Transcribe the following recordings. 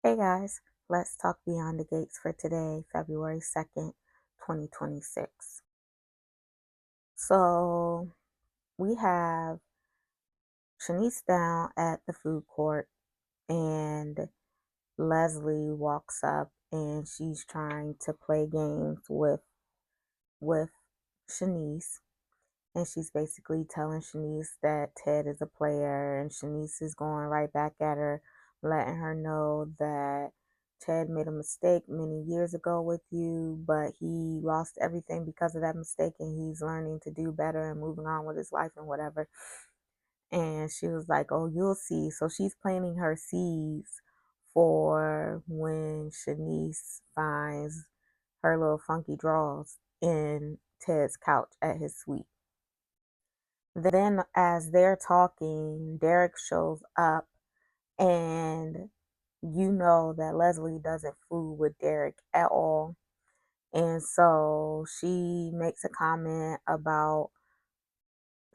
Hey guys, let's talk Beyond the Gates for today, February 2nd, 2026. So we have Shanice down at the food court, and Leslie walks up and she's trying to play games with Shanice. And she's basically telling Shanice that Ted is a player, and Shanice is going right back at her, letting her know that Ted made a mistake many years ago with you, but he lost everything because of that mistake, and he's learning to do better and moving on with his life and whatever. And she was like, "Oh, you'll see." So she's planting her seeds for when Shanice finds her little funky drawers in Ted's couch at his suite. Then, as they're talking, Derek shows up, and you know that Leslie doesn't fool with Derek at all. And so she makes a comment about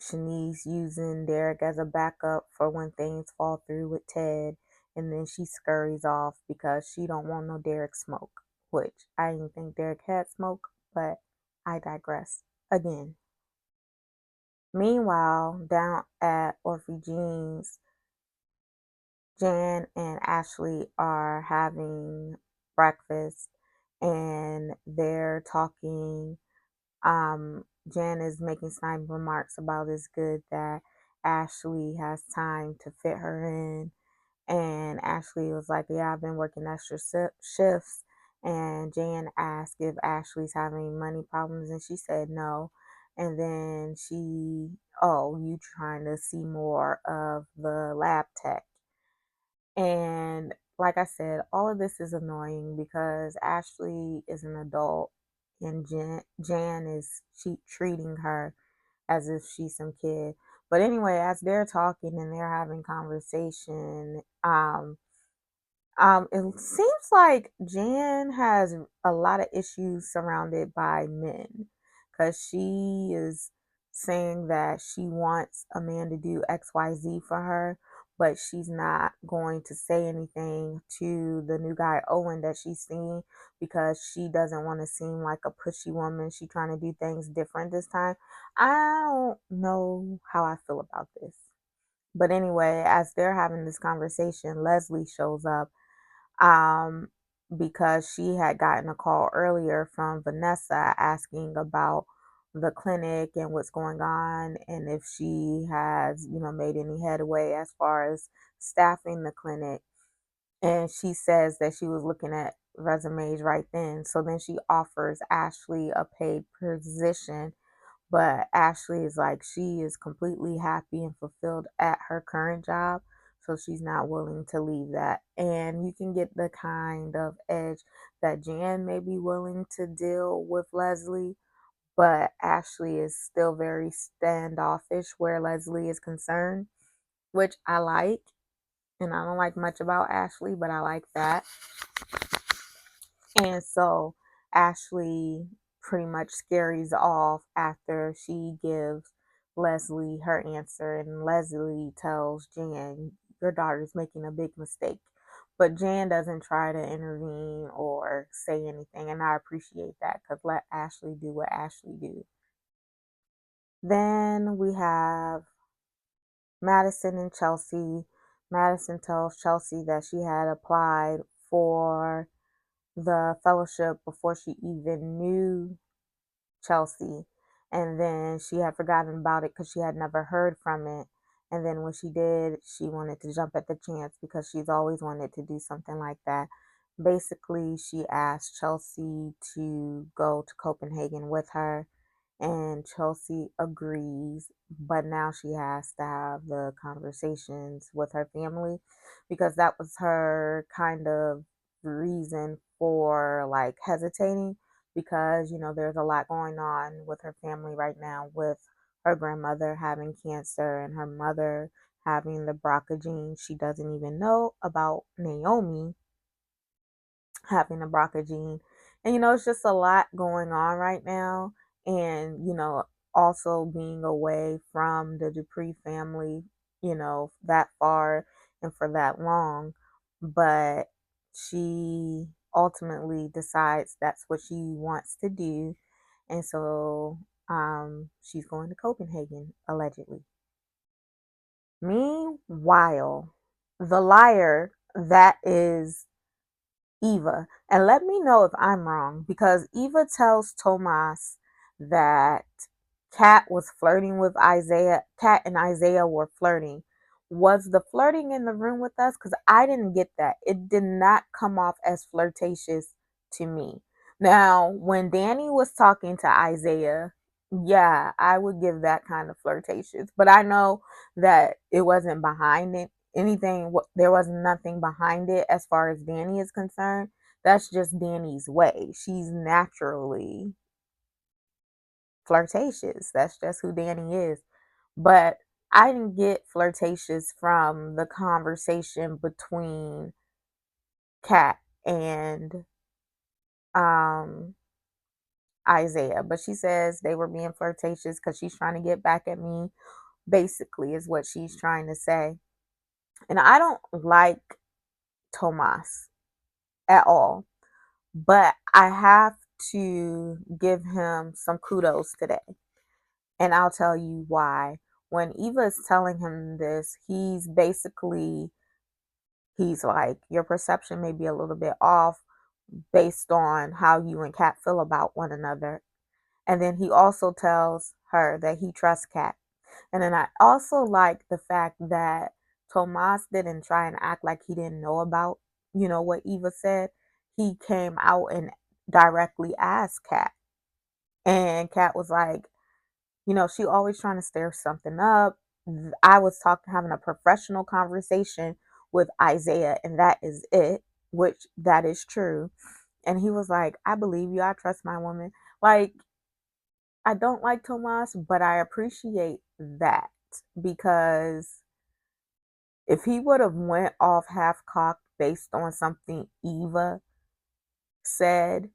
Shanice using Derek as a backup for when things fall through with Ted. And then she scurries off because she don't want no Derek smoke, which I didn't think Derek had smoke, but I digress again. Meanwhile, down at Orphe Jean's, Jan and Ashley are having breakfast and they're talking. Jan is making snide remarks about it's good that Ashley has time to fit her in. And Ashley was like, "Yeah, I've been working extra shifts." And Jan asked if Ashley's having money problems, and she said no. And then "Oh, you trying to see more of the lab tech?" And like I said, all of this is annoying because Ashley is an adult and Jan is treating her as if she's some kid. But anyway, as they're talking and they're having conversation, it seems like Jan has a lot of issues surrounded by men because she is saying that she wants a man to do XYZ for her, but she's not going to say anything to the new guy, Owen, that she's seeing because she doesn't want to seem like a pushy woman. She's trying to do things different this time. I don't know how I feel about this. But anyway, as they're having this conversation, Leslie shows up um, because she had gotten a call earlier from Vanessa asking about the clinic and what's going on and if she has, made any headway as far as staffing the clinic. And she says that she was looking at resumes right then. So then she offers Ashley a paid position, but Ashley is like, she is completely happy and fulfilled at her current job. So she's not willing to leave that. And you can get the kind of edge that Jan may be willing to deal with Leslie, but Ashley is still very standoffish where Leslie is concerned, which I like. And I don't like much about Ashley, but I like that. And so Ashley pretty much scaries off after she gives Leslie her answer, and Leslie tells Jan, "Your daughter's making a big mistake." But Jan doesn't try to intervene or say anything, and I appreciate that because let Ashley do what Ashley do. Then we have Madison and Chelsea. Madison tells Chelsea that she had applied for the fellowship before she even knew Chelsea. And then she had forgotten about it because she had never heard from it. And then when she did, she wanted to jump at the chance because she's always wanted to do something like that. Basically, she asked Chelsea to go to Copenhagen with her, and Chelsea agrees. But now she has to have the conversations with her family because that was her kind of reason for like hesitating because there's a lot going on with her family right now with her grandmother having cancer and her mother having the BRCA gene. She doesn't even know about Naomi having the BRCA gene. And it's just a lot going on right now. And also being away from the Dupree family, that far and for that long. But she ultimately decides that's what she wants to do. And so she's going to Copenhagen, allegedly. Meanwhile, the liar that is Eva, and let me know if I'm wrong, because Eva tells Tomas that Kat was flirting with Isaiah. Kat and Isaiah were flirting. Was the flirting in the room with us? Because I didn't get that. It did not come off as flirtatious to me. Now, when Danny was talking to Isaiah, yeah, I would give that kind of flirtatious. But I know that it wasn't behind it. Anything, there was nothing behind it as far as Danny is concerned. That's just Danny's way. She's naturally flirtatious. That's just who Danny is. But I didn't get flirtatious from the conversation between Kat and um Isaiah. But she says they were being flirtatious because she's trying to get back at me, basically, is what she's trying to say. And I don't like Tomas at all. But I have to give him some kudos today. And I'll tell you why. When Eva is telling him this, he's like, your perception may be a little bit off based on how you and Kat feel about one another. And then he also tells her that he trusts Kat. And then I also like the fact that Tomas didn't try and act like he didn't know about, what Eva said. He came out and directly asked Kat. And Kat was like, she always trying to stir something up. I was having a professional conversation with Isaiah, and that is it, which that is true. And he was like, I believe you. I trust my woman. Like, I don't like Tomas, but I appreciate that because if he would have went off half cocked based on something Eva said,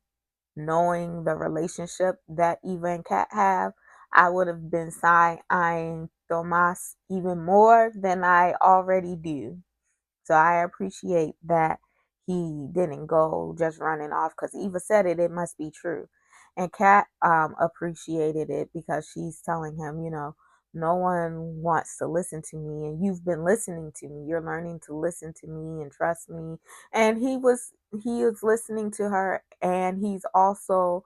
knowing the relationship that Eva and Kat have, I would have been side eyeing Tomas even more than I already do. So I appreciate that he didn't go just running off because Eva said it, it must be true. And Kat appreciated it because she's telling him, no one wants to listen to me, and you've been listening to me. You're learning to listen to me and trust me. And he was listening to her, and he's also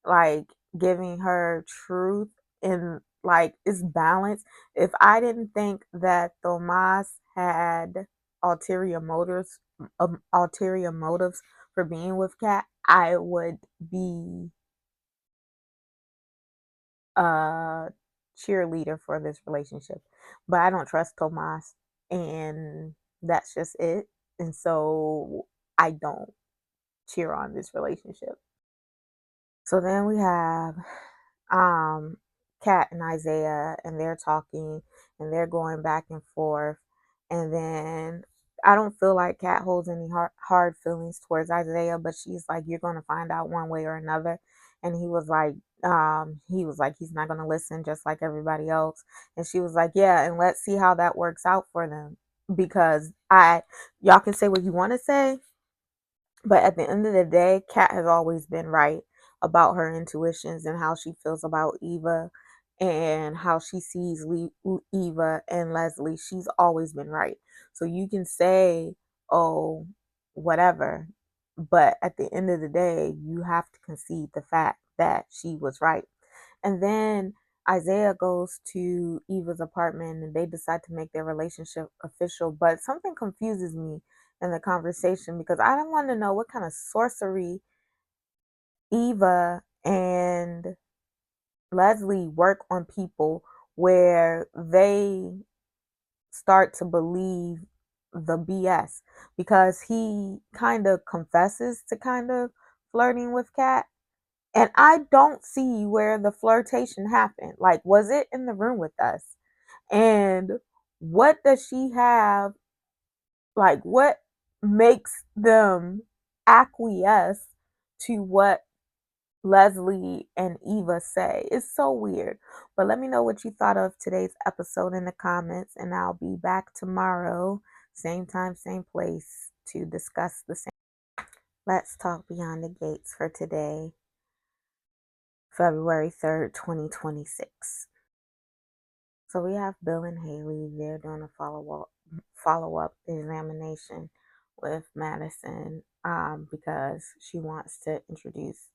like giving her truth, and like it's balance. If I didn't think that Tomas had ulterior motives, ulterior motives for being with Kat, I would be a cheerleader for this relationship. But I don't trust Tomas, and that's just it. And so I don't cheer on this relationship. So then we have um Kat and Isaiah, and they're talking and they're going back and forth, and then I don't feel like Kat holds any hard feelings towards Isaiah, but she's like, you're going to find out one way or another. And he was like he's not going to listen, just like everybody else. And she was like, yeah, and let's see how that works out for them, because I y'all can say what you want to say, but at the end of the day, Kat has always been right about her intuitions and how she feels about Eva and how she sees Eva and Leslie. She's always been right. So you can say, oh, whatever. But at the end of the day, you have to concede the fact that she was right. And then Isaiah goes to Eva's apartment and they decide to make their relationship official. But something confuses me in the conversation because I don't want to know what kind of sorcery Eva and Leslie work on people where they start to believe the BS, because he kind of confesses to kind of flirting with Kat. And I don't see where the flirtation happened. Like, was it in the room with us? And what does she have? Like, what makes them acquiesce to what Leslie and Eva say? It's so weird. But let me know what you thought of today's episode in the comments, and I'll be back tomorrow, same time, same place, to discuss the same. Let's talk beyond the gates for today, February 3rd, 2026. So we have Bill and Haley. They're doing a follow up examination with Madison because she wants to introduce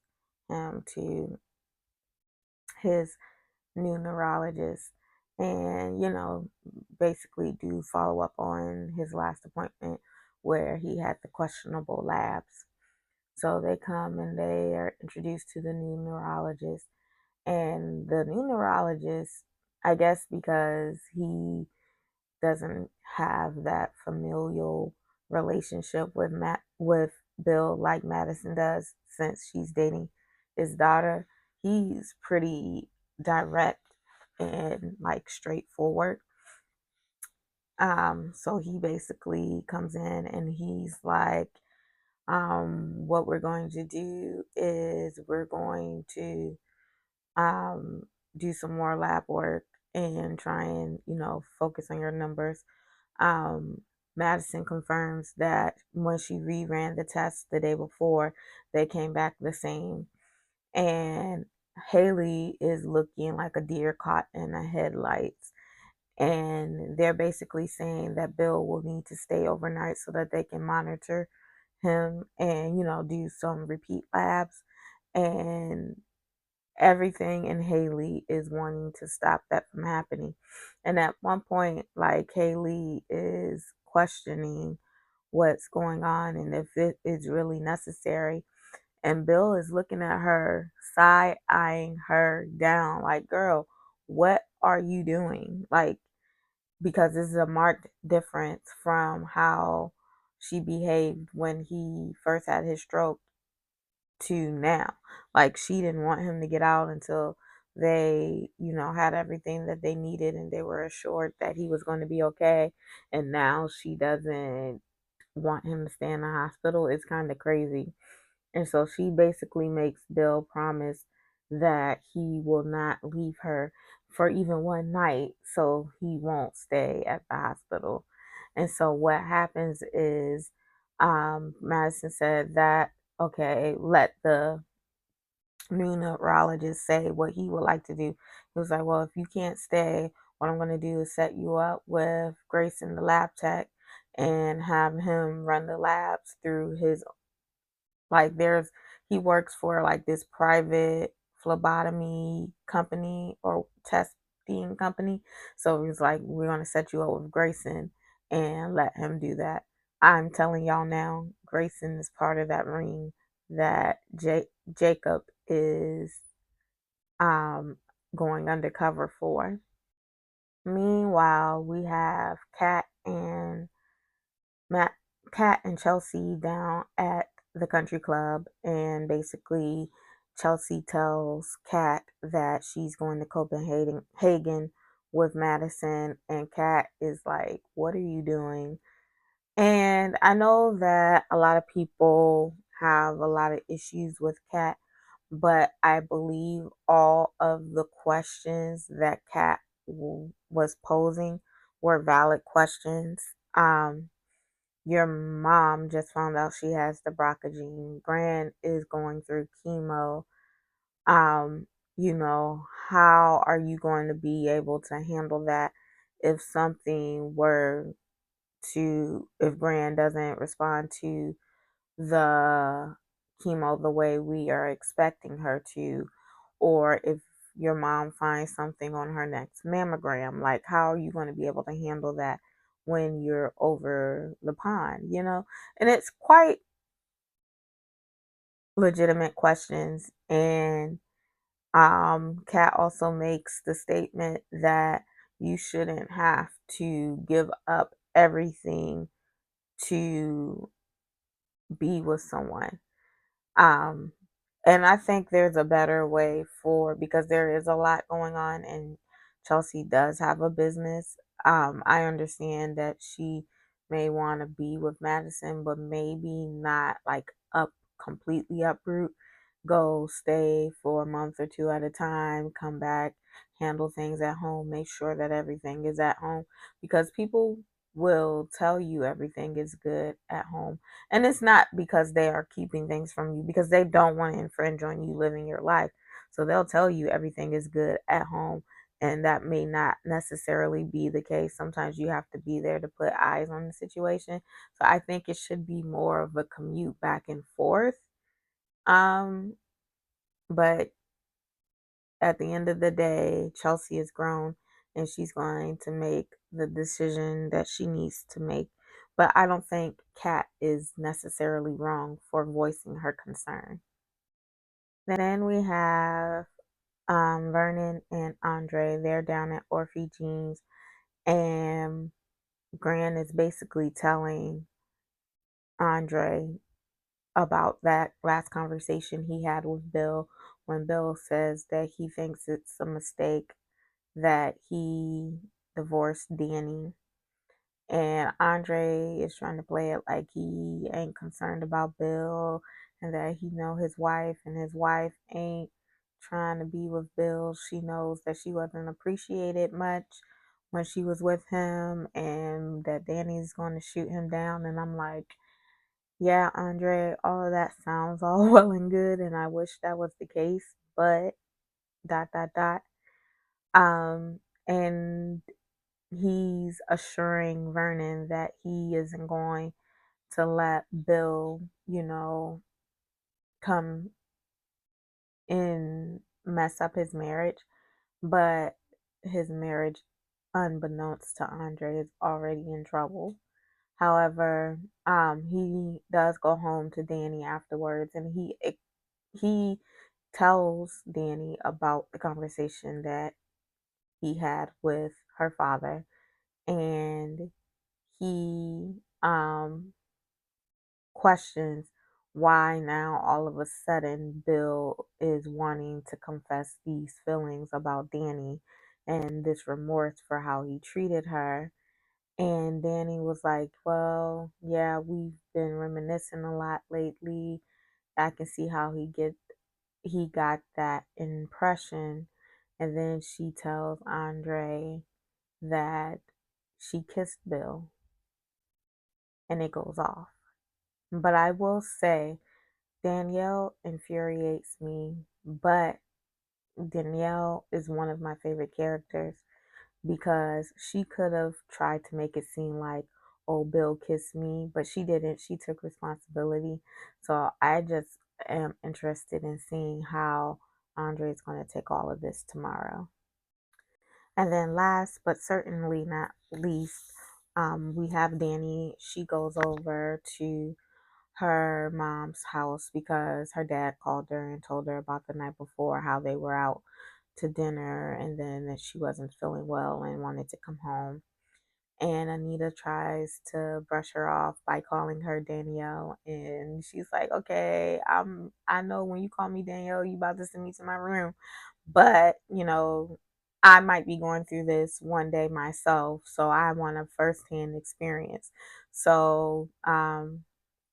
him to his new neurologist and, basically do follow up on his last appointment where he had the questionable labs. So they come and they are introduced to the new neurologist. And the new neurologist, I guess because he doesn't have that familial relationship with Bill like Madison does since she's dating his daughter, he's pretty direct and like straightforward. So he basically comes in and he's like, what we're going to do is we're going to um, do some more lab work and try and, focus on your numbers. um, Madison confirms that when she reran the test the day before, they came back the same. And Haley is looking like a deer caught in the headlights. And they're basically saying that Bill will need to stay overnight so that they can monitor him and, do some repeat labs. And everything in Haley is wanting to stop that from happening. And at one point, like Haley is questioning what's going on and if it is really necessary. And Bill is looking at her, side eyeing her down, like, girl, what are you doing? Like, because this is a marked difference from how she behaved when he first had his stroke to now. Like she didn't want him to get out until they, had everything that they needed and they were assured that he was going to be okay. And now she doesn't want him to stay in the hospital. It's kind of crazy. And so she basically makes Bill promise that he will not leave her for even one night so he won't stay at the hospital. And so what happens is Madison said that, okay, let the new neurologist say what he would like to do. He was like, well, if you can't stay, what I'm going to do is set you up with Grayson, the lab tech, and have him run the labs through his, like, he works for like this private phlebotomy company or testing company. So he's like, we're going to set you up with Grayson and let him do that. I'm telling y'all now, Grayson is part of that ring that Jacob is um, going undercover for. Meanwhile, we have Matt, Kat and Chelsea down at the country club, and basically Chelsea tells Kat that she's going to Copenhagen with Madison, and Kat is like, "What are you doing?" And I know that a lot of people have a lot of issues with Kat, but I believe all of the questions that Kat was posing were valid questions. Your mom just found out she has the BRCA gene. Gran is going through chemo. Um, how are you going to be able to handle that if something were if Gran doesn't respond to the chemo the way we are expecting her to, or if your mom finds something on her next mammogram, like how are you going to be able to handle that when you're over the pond? And it's quite legitimate questions. And Kat also makes the statement that you shouldn't have to give up everything to be with someone. Um, and I think there's a better way because there is a lot going on, and Chelsea does have a business. I understand that she may want to be with Madison, but maybe not like completely uproot, go stay for a month or two at a time, come back, handle things at home, make sure that everything is at home because people will tell you everything is good at home. And it's not because they are keeping things from you, because they don't want to infringe on you living your life. So they'll tell you everything is good at home. And that may not necessarily be the case. Sometimes you have to be there to put eyes on the situation. So I think it should be more of a commute back and forth. Um, but at the end of the day, Chelsea is grown and she's going to make the decision that she needs to make. But I don't think Kat is necessarily wrong for voicing her concern. Then we have Vernon and Andre. They're down at Orphe Jeans, and Gran is basically telling Andre about that last conversation he had with Bill, when Bill says that he thinks it's a mistake that he divorced Danny. And Andre is trying to play it like he ain't concerned about Bill and that he know his wife, and his wife ain't trying to be with Bill. She knows that she wasn't appreciated much when she was with him, and that Danny's going to shoot him down. And I'm like, yeah, Andre, all of that sounds all well and good, and I wish that was the case, but dot dot dot. And he's assuring Vernon that he isn't going to let Bill, come and mess up his marriage. But his marriage, unbeknownst to Andre, is already in trouble. However, he does go home to Danny afterwards, and he tells Danny about the conversation that he had with her father, and he questions why now all of a sudden Bill is wanting to confess these feelings about Danny and this remorse for how he treated her. And Danny was like, well, yeah, we've been reminiscing a lot lately. I can see how he got that impression. And then she tells Andre that she kissed Bill, and it goes off. But I will say, Danielle infuriates me, but Danielle is one of my favorite characters because she could have tried to make it seem like, oh, Bill kissed me, but she didn't. She took responsibility. So I just am interested in seeing how Andre is going to take all of this tomorrow. And then last but certainly not least, we have Danny. She goes over to her mom's house because her dad called her and told her about the night before, how they were out to dinner, and then that she wasn't feeling well and wanted to come home. And Anita tries to brush her off by calling her Danielle, and she's like, okay, I know when you call me Danielle, you about to send me to my room, but I might be going through this one day myself, so I want a firsthand experience. So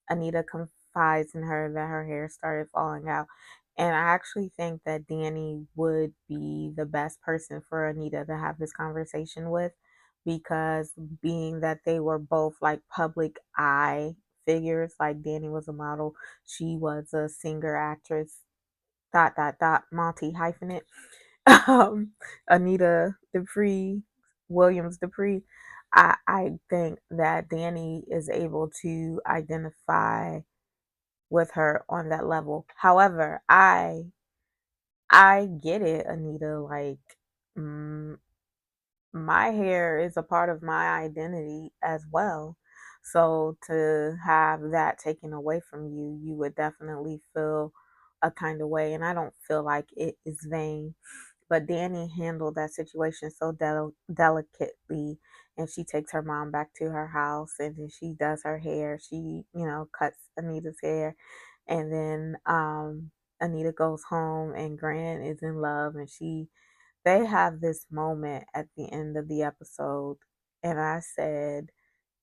Anita confides in her that her hair started falling out. And I actually think that Danny would be the best person for Anita to have this conversation with, because being that they were both like public eye figures, like Danny was a model, she was a singer, actress, dot dot dot, Monty hyphenate. Anita Dupree, Williams Dupree. I think that Danny is able to identify with her on that level. However, I get it, Anita. Like, mm, my hair is a part of my identity as well. So to have that taken away from you, you would definitely feel a kind of way. And I don't feel like it is vain. But Danny handled that situation so delicately, and she takes her mom back to her house, and then she does her hair. She, cuts Anita's hair, and then Anita goes home, and Grant is in love, and they have this moment at the end of the episode, and I said,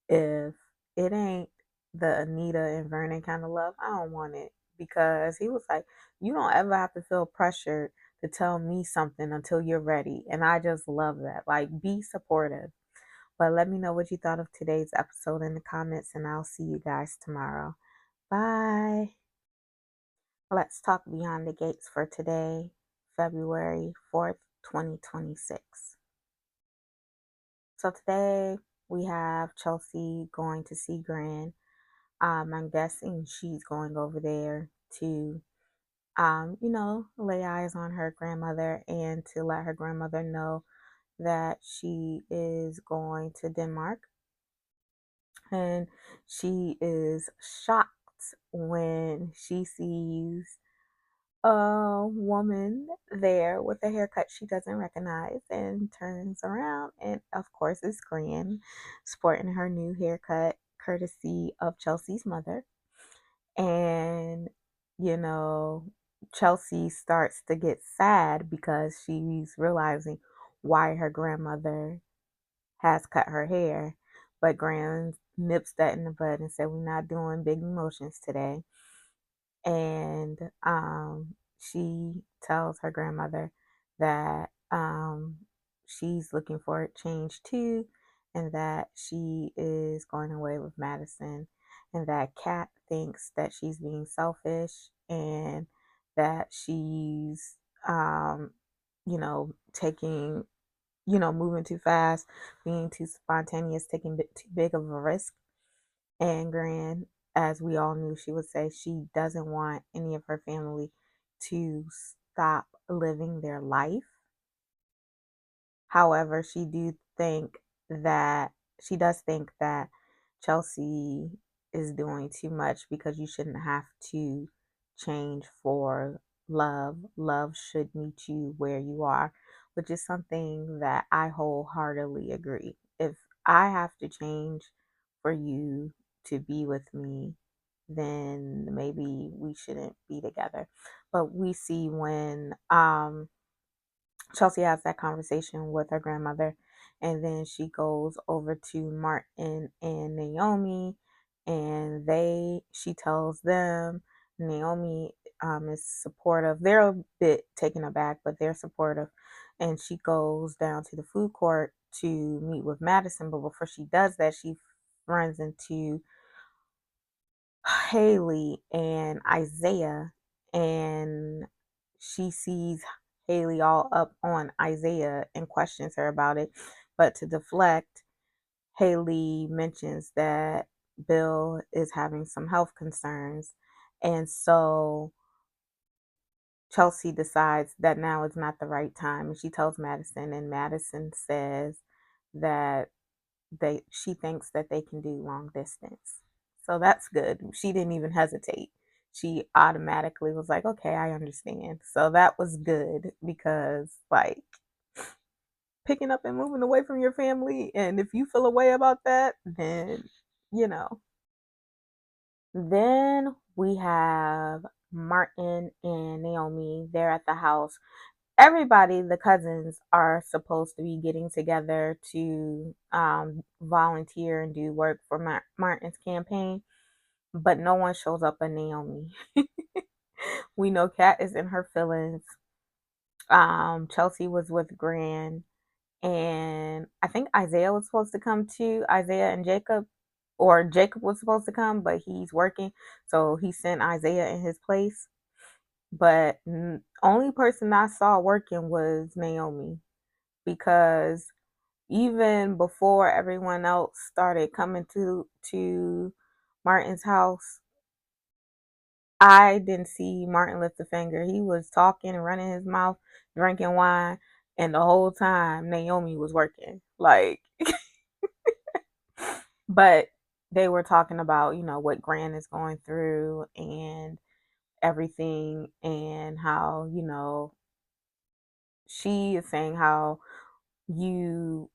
if it ain't the Anita and Vernon kind of love, I don't want it. Because he was like, you don't ever have to feel pressured to tell me something until you're ready. And I just love that. Like, be supportive. But let me know what you thought of today's episode in the comments, and I'll see you guys tomorrow. Bye. Let's talk beyond the gates for today, February 4th, 2026. So today we have Chelsea going to see Gran. I'm guessing she's going over there to, lay eyes on her grandmother and to let her grandmother know that she is going to Denmark. And she is shocked when she sees a woman there with a haircut she doesn't recognize and turns around. And of course, it's Gran sporting her new haircut, courtesy of Chelsea's mother. And, you know, Chelsea starts to get sad because she's realizing why her grandmother has cut her hair. But Gran nips that in the bud and said, "We're not doing big emotions today." And she tells her grandmother that she's looking for a change too, and that she is going away with Madison, and that Kat thinks that she's being selfish and that she's taking, moving too fast, being too spontaneous, taking too big of a risk. And Gran, as we all knew, she would say she doesn't want any of her family to stop living their life. However, she does think that Chelsea is doing too much because you shouldn't have to change for love. Love should meet you where you are, which is something that I wholeheartedly agree. If I have to change for you to be with me, then maybe we shouldn't be together. But we see when Chelsea has that conversation with her grandmother, and then she goes over to Martin and Naomi, and she tells them Naomi is supportive. They're a bit taken aback, but they're supportive. And she goes down to the food court to meet with Madison, but before she does that, she runs into Haley and Isaiah, and she sees Haley all up on Isaiah and questions her about it. But to deflect, Haley mentions that Bill is having some health concerns. And so Chelsea decides that now is not the right time. And she tells Madison, and Madison says that she thinks that they can do long distance. So that's good. She didn't even hesitate. She automatically was like, "Okay, I understand." So that was good because like picking up and moving away from your family, and if you feel a way about that, then you know. Then we have Martin and Naomi. They're at the house. Everybody, the cousins, are supposed to be getting together to volunteer and do work for Martin's campaign, but no one shows up but Naomi. We know Kat is in her feelings. Chelsea was with Gran, and I think Isaiah was supposed to come too. Isaiah and Jacob, or Jacob was supposed to come, but he's working, so he sent Isaiah in his place. But only person I saw working was Naomi, because even before everyone else started coming to Martin's house, I didn't see Martin lift a finger. He was talking, running his mouth, drinking wine, and the whole time Naomi was working. Like, but they were talking about, what Gran is going through and everything, and how, she is saying how you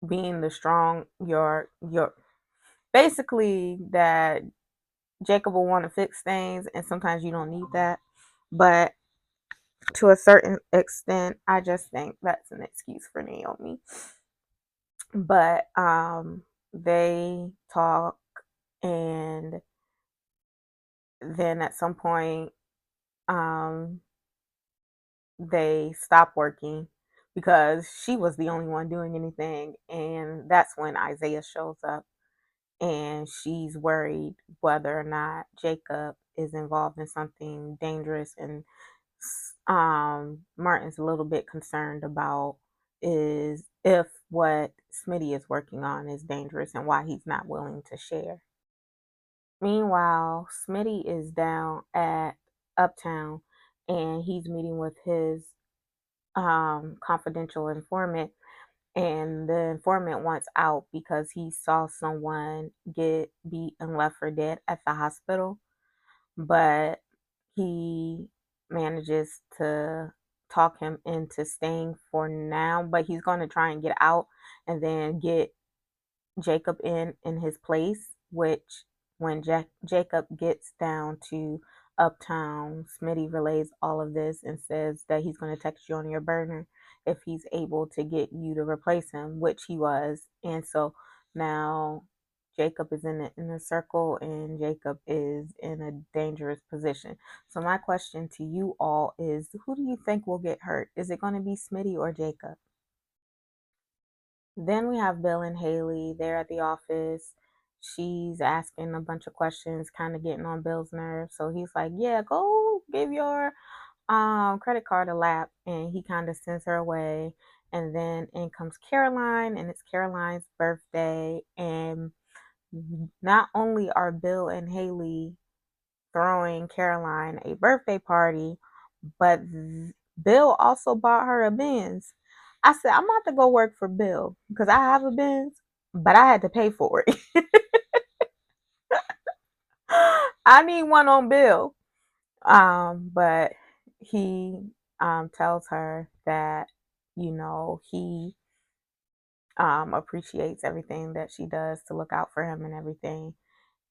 being the strong your basically that Jacob will want to fix things, and sometimes you don't need that. But to a certain extent, I just think that's an excuse for Naomi. But they talk, and then at some point, um they stop working. because she was the only one doing anything. And that's when Isaiah shows up, and she's worried whether or not Jacob is involved in something dangerous. And Martin's a little bit concerned about is if what Smitty is working on is dangerous and why he's not willing to share. Meanwhile, Smitty is down at Uptown, and he's meeting with his confidential informant, and the informant wants out because he saw someone get beat and left for dead at the hospital, but he manages to talk him into staying for now, but he's going to try and get out and then get Jacob in his place, which when Jacob gets down to Uptown, Smitty relays all of this and says that he's going to text you on your burner if he's able to get you to replace him, which he was. And so now Jacob is in the inner circle, and Jacob is in a dangerous position. So my question to you all is, who do you think will get hurt? Is it going to be Smitty or Jacob? Then we have Bill and Haley. They're at the office. She's asking a bunch of questions, kind of getting on Bill's nerves. So he's like, "Yeah, go give your credit card a lap," and he kind of sends her away. And then in comes Caroline, and it's Caroline's birthday. And not only are Bill and Haley throwing Caroline a birthday party, but Bill also bought her a Benz. I said, I'm about to go work for Bill because I have a Benz, but I had to pay for it. I need one on Bill. But he tells her that, he appreciates everything that she does to look out for him and everything.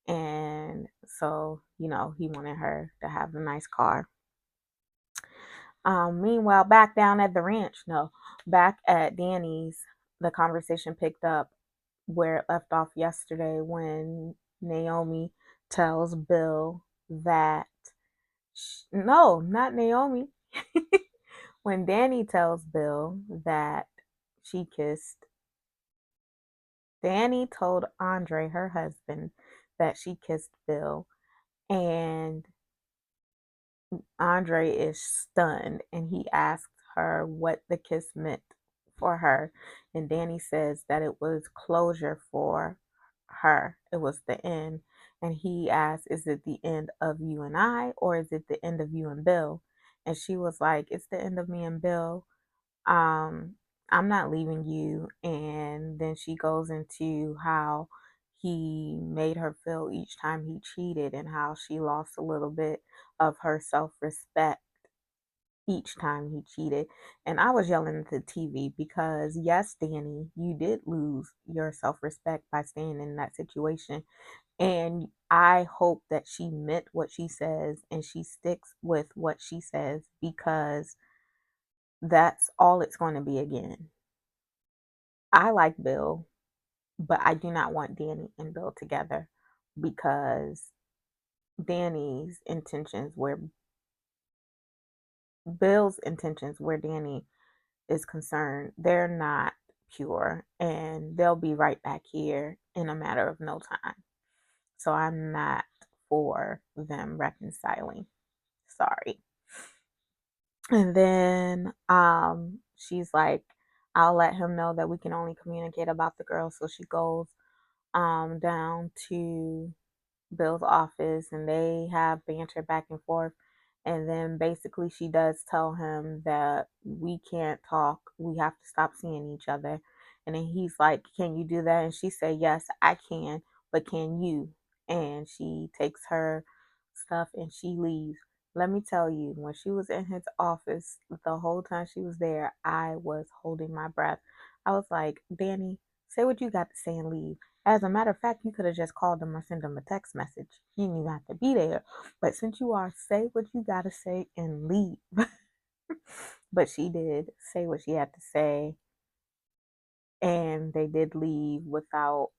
And so, he wanted her to have a nice car. Meanwhile, back down at the ranch, no, back at Danny's, the conversation picked up where it left off yesterday when Naomi tells Bill that, no, not Naomi. When Danny tells Bill that she kissed, Danny told Andre, her husband, that she kissed Bill, and Andre is stunned, and he asks her what the kiss meant for her. And Danny says that it was closure for her. It was the end. And he asks, "Is it the end of you and I, or is it the end of you and Bill?" And she was like, "It's the end of me and Bill. Um, I'm not leaving you." And then she goes into how he made her feel each time he cheated, and how she lost a little bit of her self respect each time he cheated. And I was yelling at the TV because, yes, Danny, you did lose your self respect by staying in that situation. And I hope that she meant what she says and she sticks with what she says, because that's all it's going to be again. I like Bill, but I do not want Danny and Bill together, because Danny's intentions were Bill's intentions where Danny is concerned, they're not pure, and they'll be right back here in a matter of no time. So I'm not for them reconciling. Sorry. And then she's like, I'll let him know that we can only communicate about the girl. So she goes down to Bill's office, and they have banter back and forth. And then basically, she does tell him that we can't talk. We have to stop seeing each other. And then he's like, "Can you do that?" And she said, "Yes, I can, but can you?" And she takes her stuff and she leaves. Let me tell you, when she was in his office, the whole time she was there, I was holding my breath. I was like, "Danny, say what you got to say and leave." As a matter of fact, you could have just called them or sent them a text message. You didn't even have to be there. But since you are, say what you got to say and leave. But she did say what she had to say, and they did leave without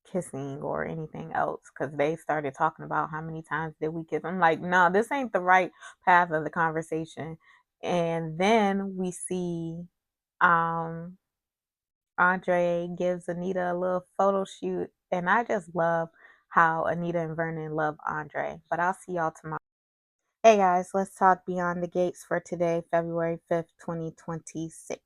kissing or anything else, because they started talking about how many times did we kiss. I'm like, no, this ain't the right path of the conversation. And then we see um Andre gives Anita a little photo shoot, and I just love how Anita and Vernon love Andre. But I'll see y'all tomorrow. Hey guys, let's talk Beyond the Gates for today, February 5th, 2026.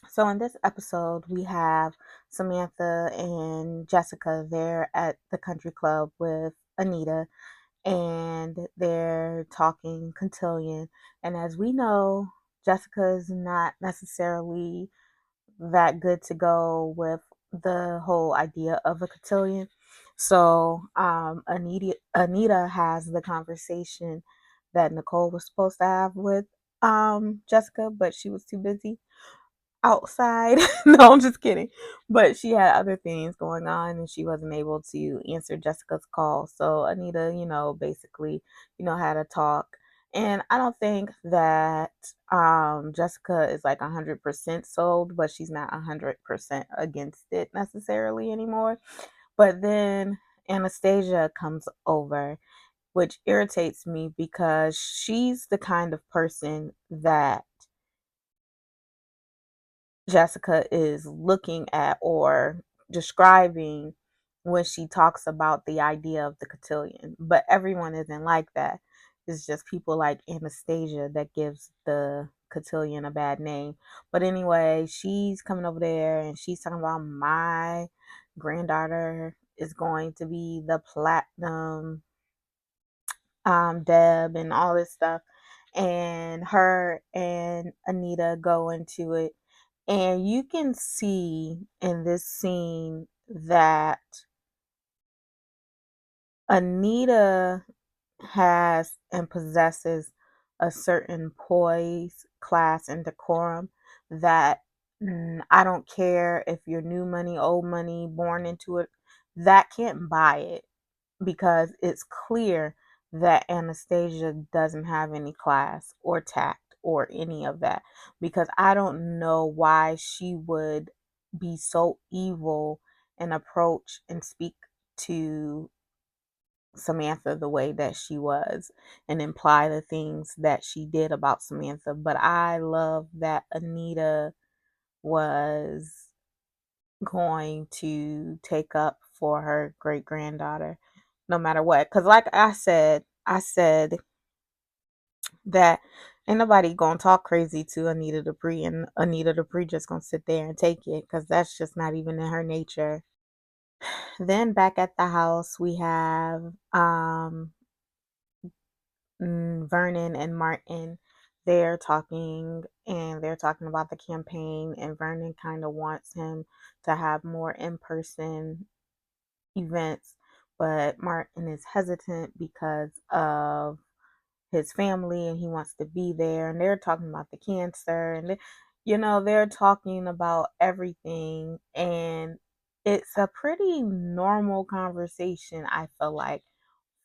So, in this episode, we have Samantha and Jessica there at the country club with Anita, and they're talking cotillion. And as we know, Jessica is not necessarily that good to go with the whole idea of a cotillion. So Anita has the conversation that Nicole was supposed to have with Jessica, but she was too busy outside. No, I'm just kidding. But she had other things going on and she wasn't able to answer Jessica's call. So Anita, basically, had a talk. And I don't think that Jessica is like 100% sold, but she's not 100% against it necessarily anymore. But then Anastasia comes over, which irritates me because she's the kind of person that Jessica is looking at or describing when she talks about the idea of the cotillion. But everyone isn't like that. It's just people like Anastasia that gives the cotillion a bad name. But anyway, she's coming over there and she's talking about my granddaughter is going to be the platinum Deb and all this stuff. And her and Anita go into it. And you can see in this scene that Anita has and possesses a certain poise, class, and decorum that I don't care if you're new money, old money, born into it, that can't buy it because it's clear that Anastasia doesn't have any class or tact or any of that. Because I don't know why she would be so evil and approach and speak to Samantha the way that she was and imply the things that she did about Samantha. But I love that Anita was going to take up for her great granddaughter no matter what. Because, like I said that ain't nobody gonna talk crazy to Anita Dupree, and Anita Dupree just gonna sit there and take it because that's just not even in her nature. Then back at the house, we have Vernon and Martin. They're talking and they're talking about the campaign, and Vernon kind of wants him to have more in person events, but Martin is hesitant because of his family and he wants to be there. And they're talking about the cancer and they're talking about everything, and it's a pretty normal conversation, I feel like,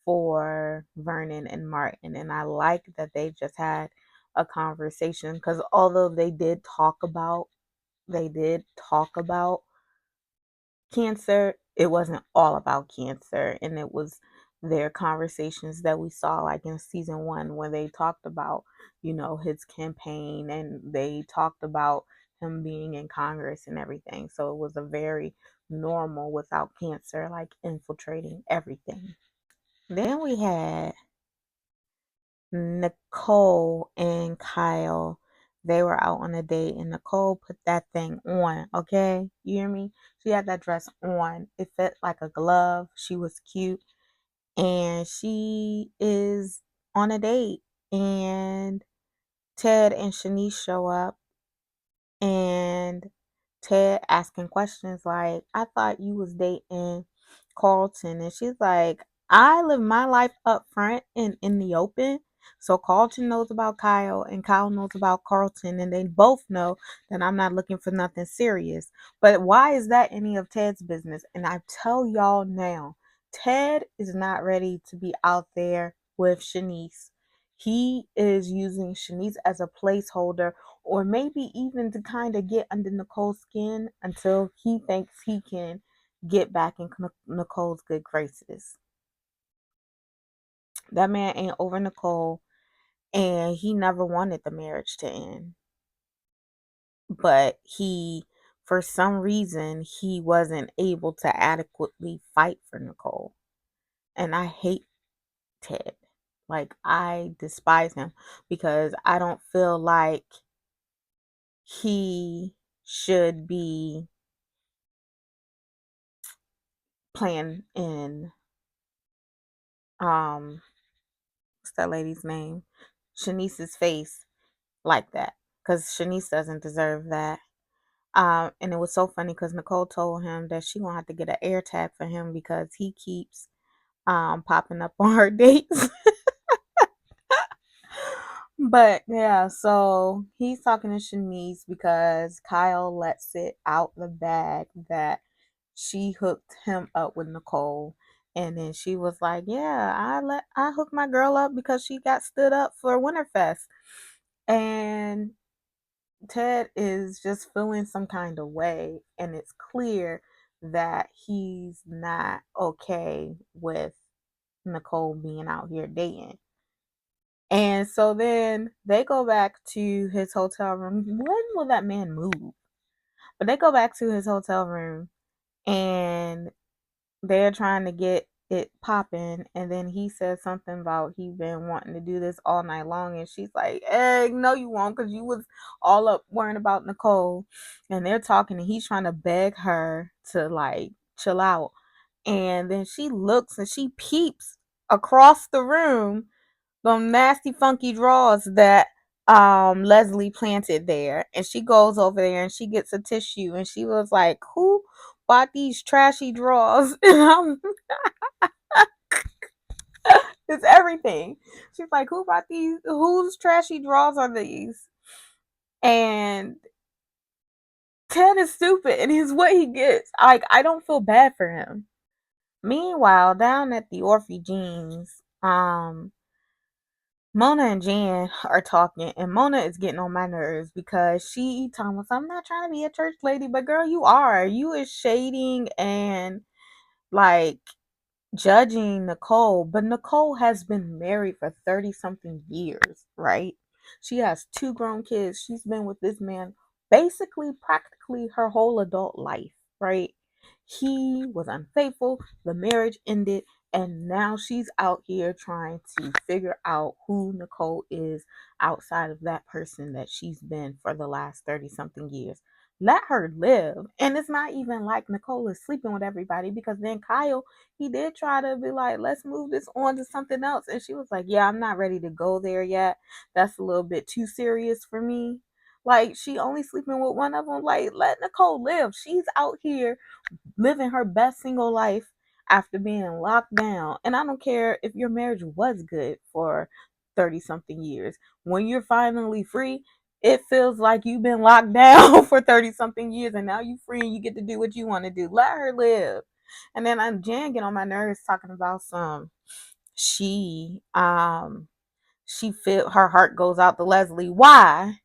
for Vernon and Martin. And I like that they just had a conversation because although they did talk about cancer, it wasn't all about cancer. And it was their conversations that we saw like in season one when they talked about, his campaign, and they talked about him being in Congress and everything. So it was a very normal without cancer, like infiltrating everything. Then we had Nicole and Kyle. They were out on a date and Nicole put that thing on, okay? You hear me? She had that dress on. It fit like a glove. She was cute. And she is on a date. And Ted and Shanice show up, and Ted asking questions like, I thought you was dating Carlton. And she's like, I live my life up front and in the open. So Carlton knows about Kyle and Kyle knows about Carlton, and they both know that I'm not looking for nothing serious. But why is that any of Ted's business? And I tell y'all now, Ted is not ready to be out there with Shanice. He is using Shanice as a placeholder, or maybe even to kind of get under Nicole's skin until he thinks he can get back in Nicole's good graces. That man ain't over Nicole, and he never wanted the marriage to end. But for some reason, he wasn't able to adequately fight for Nicole. And I hate Ted. Like, I despise him because I don't feel like he should be playing in what's that lady's name? Shanice's face like that. Because Shanice doesn't deserve that. And it was so funny because Nicole told him that she gonna have to get an air tag for him because he keeps popping up on her dates. But yeah, so he's talking to Shanice because Kyle lets it out the bag that she hooked him up with Nicole. And then she was like, yeah, I hooked my girl up because she got stood up for Winterfest. And Ted is just feeling some kind of way, and it's clear that he's not okay with Nicole being out here dating. And so then they go back to his hotel room. When will that man move? But they go back to his hotel room and they're trying to get it popping, and then he says something about he been wanting to do this all night long, and she's like, hey, no you won't, because you was all up worrying about Nicole. And they're talking and he's trying to beg her to like chill out, and then she looks and she peeps across the room them nasty funky drawers that Leslie planted there, and she goes over there and she gets a tissue and she was like, who bought these trashy drawers? And it's everything. She's like, who bought these, whose trashy drawers are these? And Ted is stupid and he's what he gets. Like, I don't feel bad for him. Meanwhile, down at the Orphe Jeans, Mona and Jan are talking, and Mona is getting on my nerves because she telling us, I'm not trying to be a church lady, but girl, you are. You is shading and like judging Nicole, but Nicole has been married for 30 something years, right? She has two grown kids. She's been with this man basically practically her whole adult life, right? He was unfaithful, the marriage ended, and now she's out here trying to figure out who Nicole is outside of that person that she's been for the last 30 something years. Let her live. And it's not even like Nicole is sleeping with everybody, because then Kyle, he did try to be like, let's move this on to something else. And she was like, yeah, I'm not ready to go there yet. That's a little bit too serious for me. Like, she only sleeping with one of them. Like, let Nicole live. She's out here living her best single life after being locked down. And I don't care if your marriage was good for 30 something years. When you're finally free, it feels like you've been locked down for 30 something years, and now you're free and you get to do what you want to do. Let her live. And then I'm Jan get on my nerves talking about some she she feel her heart goes out to Leslie. Why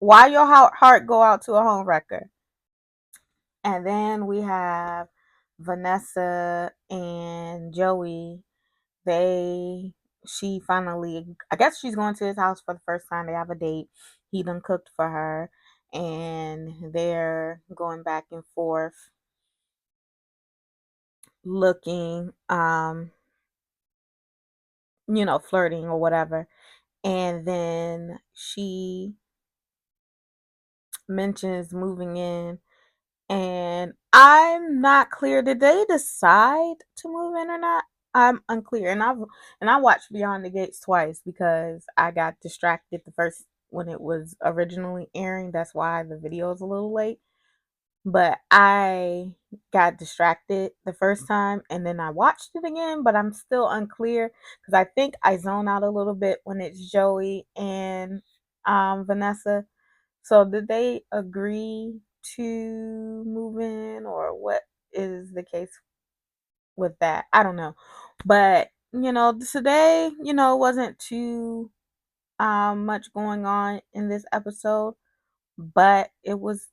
your heart go out to a home wrecker? And then we have Vanessa and Joey. They she finally, I guess she's going to his house for the first time. They have a date. He done cooked for her, and they're going back and forth looking flirting or whatever. And then she mentions moving in, and I'm not clear. Did they decide to move in or not? I'm unclear. And I watched Beyond the Gates twice because I got distracted the first when it was originally airing. That's why the video is a little late. But I got distracted the first time and then I watched it again, but I'm still unclear because I think I zone out a little bit when it's Joey and Vanessa. So did they agree to move in, or what is the case with that? I don't know. But today, wasn't too much going on in this episode, but it was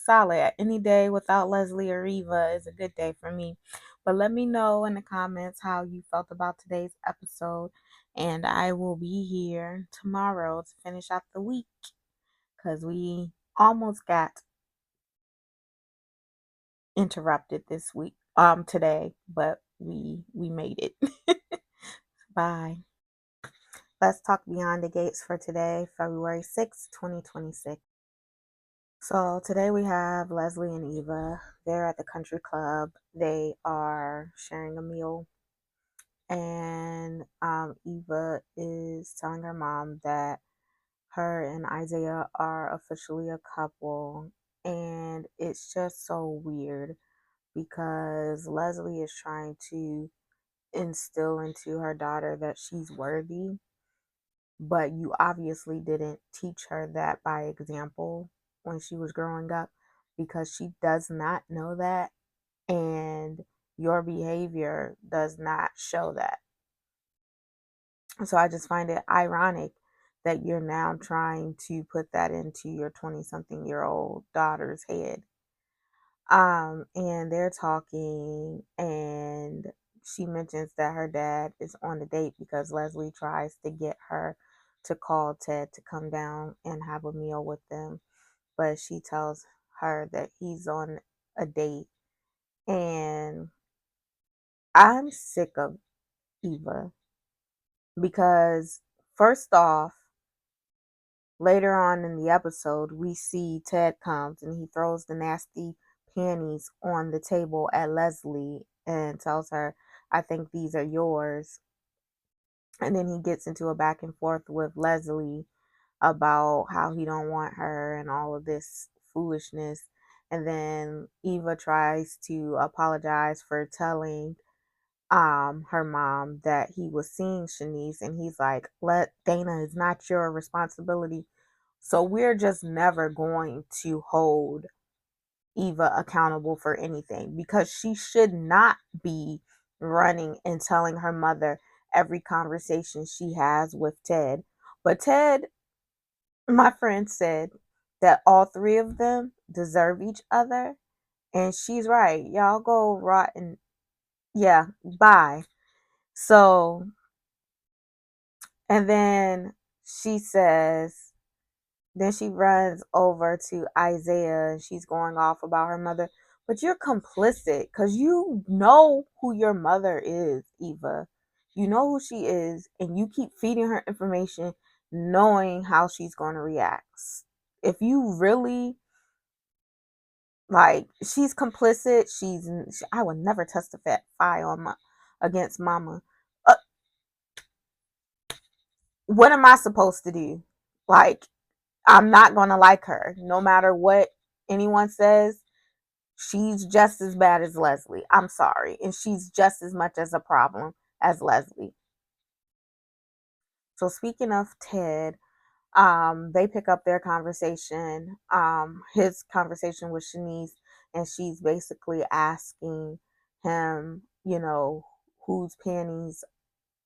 solid. Any day without Leslie or Eva is a good day for me. But let me know in the comments how you felt about today's episode, And I will be here tomorrow to finish out the week because we almost got interrupted this week, today, but we made it. Bye. Let's talk Beyond the Gates for today, February 6th, 2026. So today we have Leslie and Eva. They're at the country club. They are sharing a meal, and Eva is telling her mom that her and Isaiah are officially a couple, and it's just so weird because Leslie is trying to instill into her daughter that she's worthy, but you obviously didn't teach her that by example when she was growing up because she does not know that, and your behavior does not show that. So I just find it ironic that you're now trying to put that into your 20 something year old daughter's head. And they're talking, and she mentions that her dad is on a date because Leslie tries to get her to call Ted to come down and have a meal with them, but she tells her that he's on a date. And I'm sick of Eva because, first off, later on in the episode, we see Ted comes and he throws the nasty panties on the table at Leslie and tells her, I think these are yours. And then he gets into a back and forth with Leslie about how he don't want her and all of this foolishness. And then Eva tries to apologize for telling her mom that he was seeing Shanice, and he's like, let Dana, is not your responsibility. So we're just never going to hold Eva accountable for anything because she should not be running and telling her mother every conversation she has with Ted. But Ted, my friend, said that all three of them deserve each other, and she's right. Y'all go rot and yeah, bye. So, and then she says, then she runs over to Isaiah and she's going off about her mother. But you're complicit because you know who your mother is, Eva. You know who she is, and you keep feeding her information knowing how she's going to react. If you really like, she's complicit. I would never testify on my against mama. Uh, what am I supposed to do? Like, I'm not going to like her no matter what anyone says. She's just as bad as Leslie. I'm sorry. And she's just as much as a problem as Leslie. So speaking of Ted, they pick up their conversation, his conversation with Shanice, and she's basically asking him, whose panties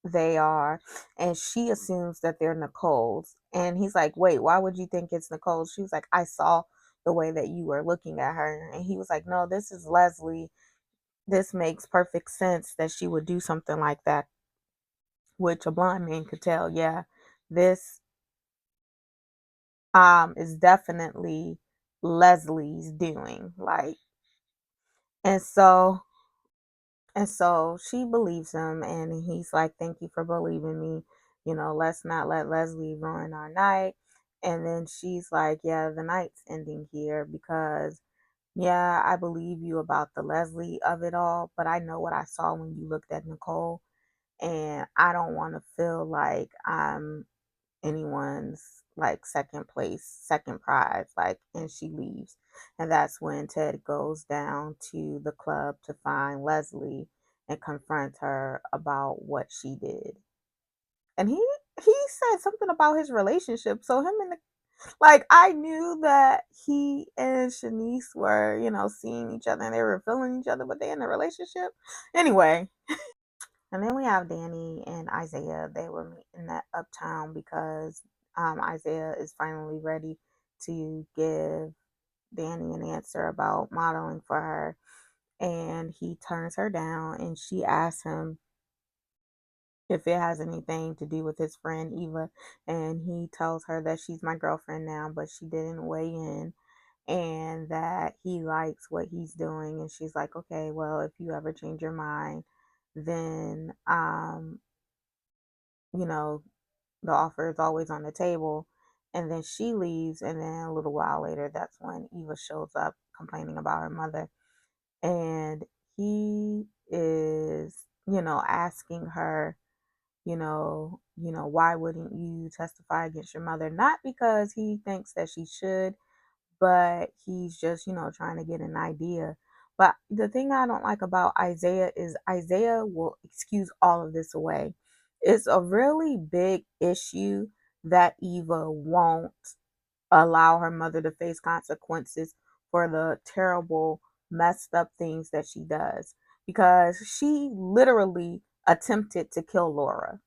they are, and she assumes that they're Nicole's. And he's like, wait, why would you think it's Nicole? She was like, I saw the way that you were looking at her. And he was like, no, this is Leslie. This makes perfect sense that she would do something like that, which a blind man could tell. Yeah, this is definitely Leslie's doing. Like, and so she believes him, and he's like, thank you for believing me. Let's not let Leslie ruin our night. And then she's like, yeah, the night's ending here because, yeah, I believe you about the Leslie of it all, but I know what I saw when you looked at Nicole, and I don't want to feel like I'm anyone's like second place, second prize, like, and she leaves. And that's when Ted goes down to the club to find Leslie and confront her about what she did. And he said something about his relationship. So him and the like, I knew that he and Shanice were, seeing each other and they were feeling each other, but they in a relationship. Anyway, and then we have Danny and Isaiah. They were meeting at Uptown because Isaiah is finally ready to give Danny an answer about modeling for her. And he turns her down, and she asks him if it has anything to do with his friend Eva. And he tells her that she's my girlfriend now, but she didn't weigh in, and that he likes what he's doing. And she's like, okay, well, if you ever change your mind, then you know, the offer is always on the table. And then she leaves, and then a little while later, that's when Eva shows up complaining about her mother. And he is, asking her, why wouldn't you testify against your mother? Not because he thinks that she should, but he's just, trying to get an idea. But the thing I don't like about Isaiah is Isaiah will excuse all of this away. It's a really big issue that Eva won't allow her mother to face consequences for the terrible, messed up things that she does. Because she literally attempted to kill Laura.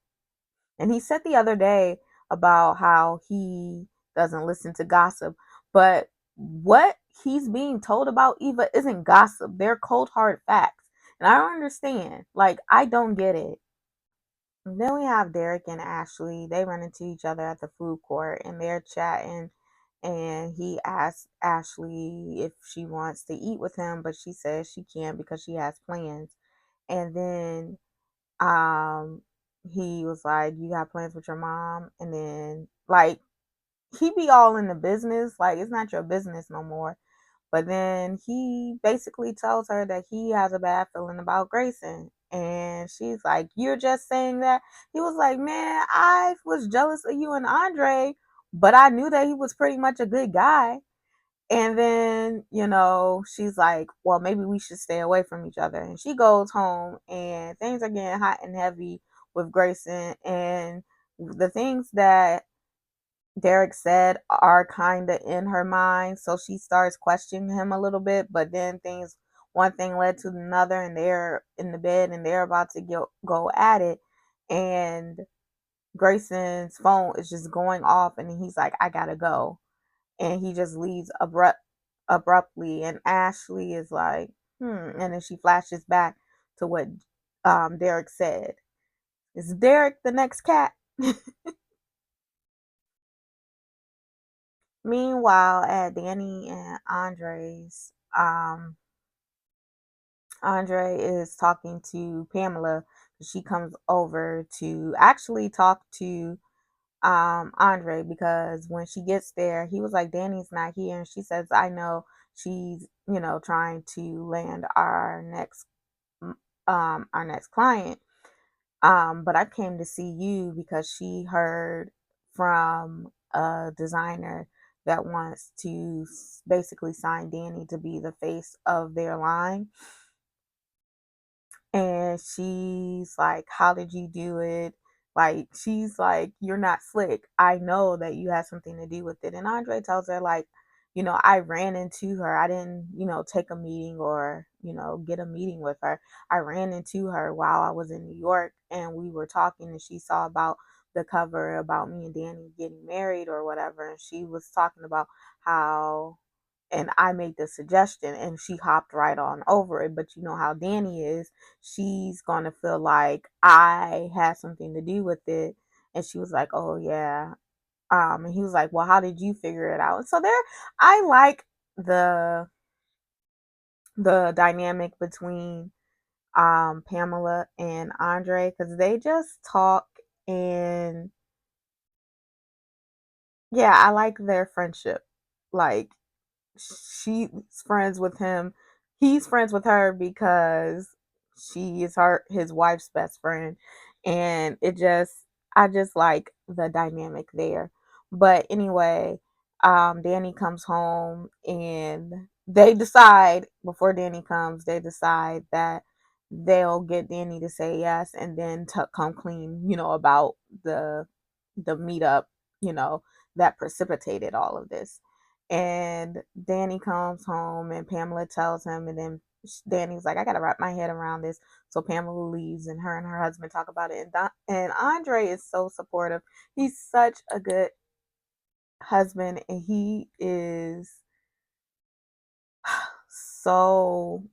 And he said the other day about how he doesn't listen to gossip, but what he's being told about Eva isn't gossip. They're cold hard facts. And I don't understand. Like, I don't get it. And then we have Derek and Ashley. They run into each other at the food court and they're chatting. And he asks Ashley if she wants to eat with him, but she says she can't because she has plans. And then um he was like, you got plans with your mom? And then, like, he be all in the business, like it's not your business no more. But then he basically tells her that he has a bad feeling about Grayson. And she's like, you're just saying that? He was like, man, I was jealous of you and Andre, but I knew that he was pretty much a good guy. And then, she's like, well, maybe we should stay away from each other. And she goes home, and things are getting hot and heavy with Grayson. And the things that Derek said are kind of in her mind. So she starts questioning him a little bit. But then one thing led to another, and they're in the bed and they're about to go at it. And Grayson's phone is just going off, and he's like, I gotta go. And he just leaves abruptly. And Ashley is like, and then she flashes back to what Derek said. Is Derek the next cat? Meanwhile, at Danny and Andre's, Andre is talking to Pamela. She comes over to actually talk to Andre, because when she gets there, he was like, Danny's not here. And she says, I know she's, trying to land our next client. But I came to see you because she heard from a designer that wants to basically sign Danny to be the face of their line. And she's like, how did you do it? Like, she's like, you're not slick. I know that you had something to do with it. And Andre tells her, like, I ran into her. I didn't, take a meeting or, get a meeting with her. I ran into her while I was in New York, and we were talking, and she saw about the cover about me and Danny getting married or whatever. And she was talking about how, and I made the suggestion, and she hopped right on over it. But you know how Danny is. She's going to feel like I had something to do with it. And she was like, oh, yeah. And he was like, well, how did you figure it out? And so I like the dynamic between Pamela and Andre, because they just talk. And yeah, I like their friendship. Like, she's friends with him. He's friends with her because she is his wife's best friend. And I just like the dynamic there. But anyway, Danny comes home, and before Danny comes, they decide that they'll get Danny to say yes, and then come clean, about the meetup, you know, that precipitated all of this. And Danny comes home, and Pamela tells him, and then Danny's like, I gotta wrap my head around this. So Pamela leaves, and her husband talk about it. And Andre is so supportive. He's such a good husband, and he is so,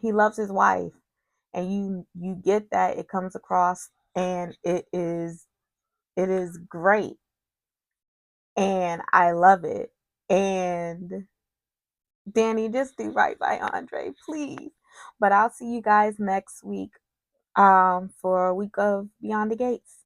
he loves his wife. and you get that it comes across, and it is great, and I love it. And Danny, just do right by Andre, please. But I'll see you guys next week for a week of Beyond the Gates.